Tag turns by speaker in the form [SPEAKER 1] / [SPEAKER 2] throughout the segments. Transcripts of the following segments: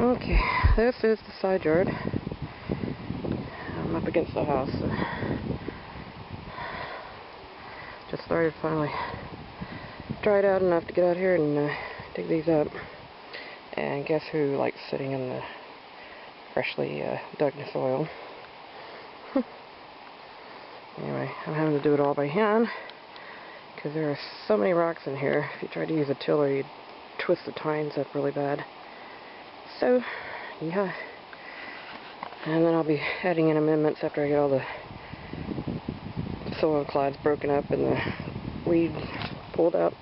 [SPEAKER 1] Okay, this is the side yard. I'm up against the house. So just started finally dried out enough to get out here and dig these up. And guess who likes sitting in the freshly dug soil? Anyway, I'm having to do it all by hand because there are so many rocks in here. If you tried to use a tiller, you'd twist the tines up really bad. So, yeah. And then I'll be adding in amendments after I get all the soil clods broken up and the weeds pulled out.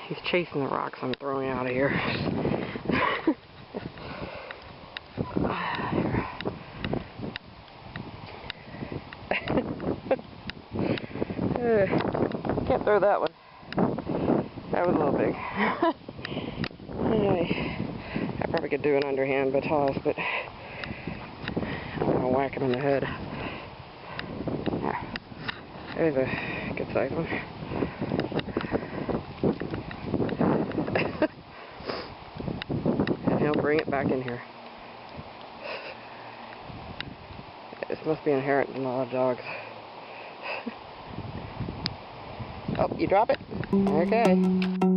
[SPEAKER 1] He's chasing the rocks I'm throwing out of here. Can't throw that one. That was a little big. Anyway, I probably could do an underhand batas, but I'm gonna whack him in the head. There's a good sized one. And he'll bring it back in here. This must be inherent in a lot of dogs. Oh, you drop it? Okay.